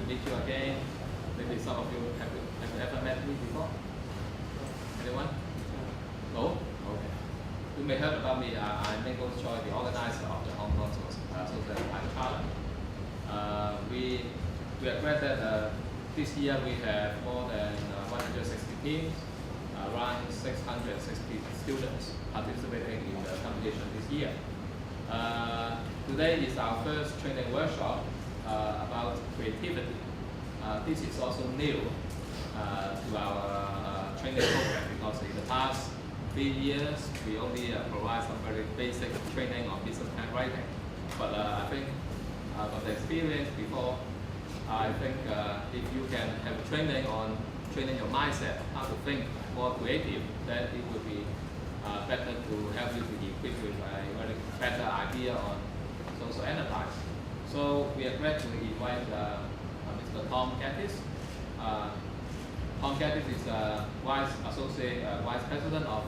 meet you again. Maybe some of you have ever met me before. Anyone? No? Okay. You may have heard about me. I'm Nicholas Choi, the organizer of the Hong Kong Social Challenge. We are glad that this year we have more than 160 teams, around 660 students participating in the competition this year. Today is our first training workshop about creativity. This is also new to our training program because in the past 3 years we only provide some very basic training on business plan writing. But I think from the experience before, I think if you can have training on training your mindset, how to think more creative, then it would be better to help you to equip with a very better idea on social enterprise. So we are glad to invite Mr. Tom Gaddis. Tom Gaddis is Vice President of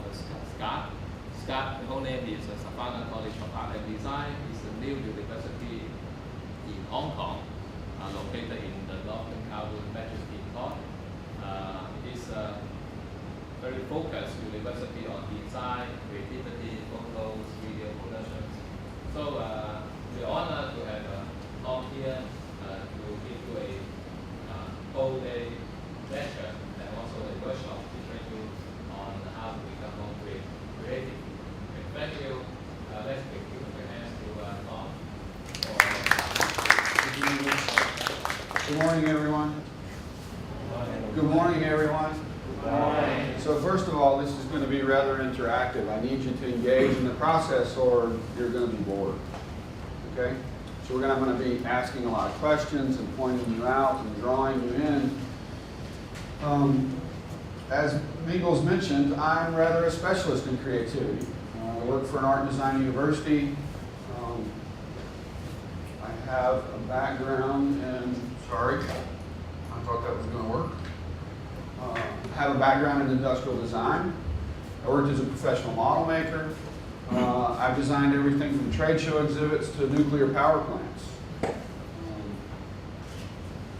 SCAD. SCAD, the whole name is Savannah College of Art and Design. It's a new university in Hong Kong, located in the Northern Kowloon Majesty Court. It is a very focused university on design, creativity, photos, video productions. So we're honored to have Tom here to give you a whole day lecture and also a workshop to train you on how to become more creative. Thank you. Let's give your hands to Tom. Good morning, everyone. Good morning, everyone. Good morning. So first of all, this is going to be rather interactive. I need you to engage in the process or you're going to be bored. Okay? So I'm going to be asking a lot of questions and pointing you out and drawing you in. As Miguel's mentioned, I'm rather a specialist in creativity. I work for an art and design university. I have a background in, sorry, I thought that was going to work. I have a background in industrial design. I worked as a professional model maker. I've designed everything from trade show exhibits to nuclear power plants.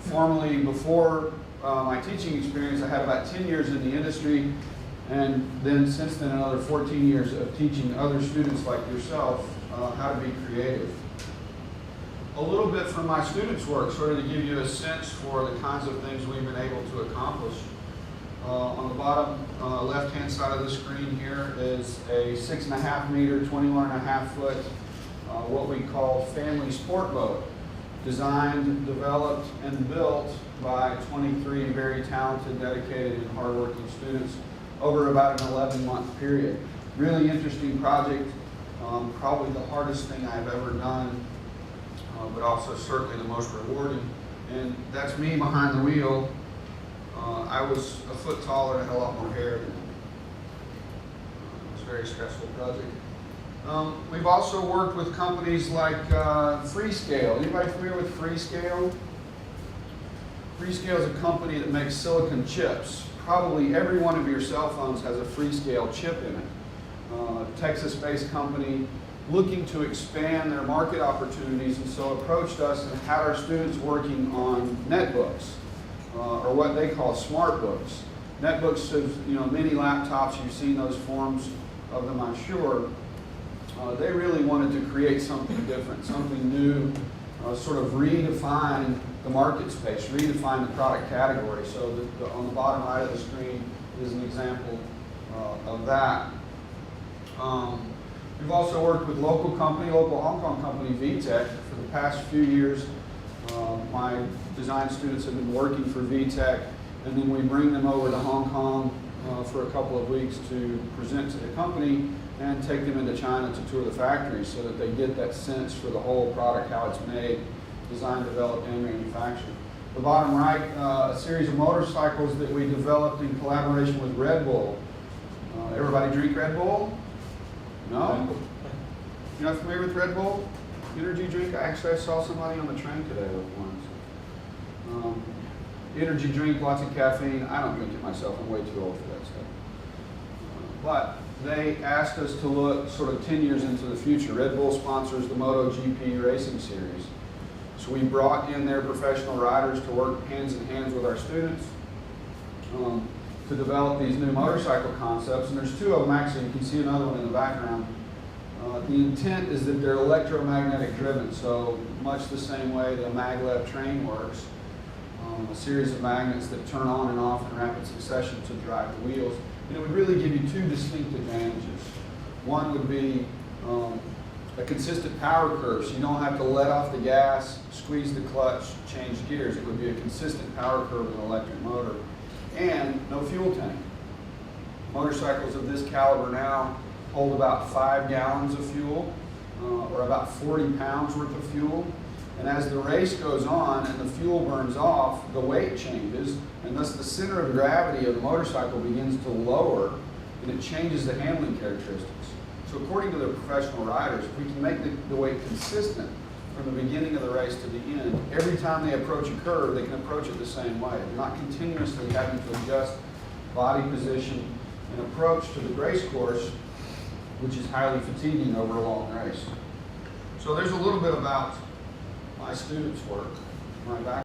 Formerly, before my teaching experience, I had about 10 years in the industry, and then since then another 14 years of teaching other students like yourself how to be creative. A little bit from my students' work, sort of to give you a sense for the kinds of things we've been able to accomplish. On the bottom left-hand side of the screen here is a 6.5 meter, 21.5 foot, what we call family sport boat, designed, developed, and built by 23 very talented, dedicated, and hardworking students over about an 11-month period. Really interesting project, probably the hardest thing I've ever done, but also certainly the most rewarding. And that's me behind the wheel. I was a foot taller and had a lot more hair than him. It was a very stressful project. We've also worked with companies like Freescale. Anybody familiar with Freescale? Freescale is a company that makes silicon chips. Probably every one of your cell phones has a Freescale chip in it. Texas-based company looking to expand their market opportunities, and so approached us and had our students working on netbooks, or what they call smart books. Netbooks of mini laptops, you've seen those forms of them, I'm sure. They really wanted to create something different, something new, sort of redefine the market space, redefine the product category. So on the bottom right of the screen is an example of that. We've also worked with local Hong Kong company, VTech. For the past few years, my design students have been working for VTech, and then we bring them over to Hong Kong for a couple of weeks to present to the company and take them into China to tour the factories so that they get that sense for the whole product, how it's made, designed, developed, and manufactured. The bottom right, a series of motorcycles that we developed in collaboration with Red Bull. Everybody drink Red Bull? No? You're not familiar with Red Bull? Energy drink? I saw somebody on the train today with one. Energy drink, lots of caffeine. I don't drink it myself. I'm way too old for that stuff. But they asked us to look sort of 10 years into the future. Red Bull sponsors the MotoGP racing series. So we brought in their professional riders to work hands in hands with our students to develop these new motorcycle concepts. And there's two of them actually. You can see another one in the background. The intent is that they're electromagnetic driven, so much the same way the maglev train works. A series of magnets that turn on and off in rapid succession to drive the wheels. And it would really give you two distinct advantages. One would be a consistent power curve, so you don't have to let off the gas, squeeze the clutch, change gears. It would be a consistent power curve with an electric motor. And no fuel tank. Motorcycles of this caliber now hold about 5 gallons of fuel, or about 40 pounds worth of fuel. And as the race goes on and the fuel burns off, the weight changes, and thus the center of gravity of the motorcycle begins to lower, and it changes the handling characteristics. So according to the professional riders, if we can make the weight consistent from the beginning of the race to the end, every time they approach a curve, they can approach it the same way. They're not continuously having to adjust body position and approach to the race course, which is highly fatiguing over a long race. So there's a little bit about my students' work, my background.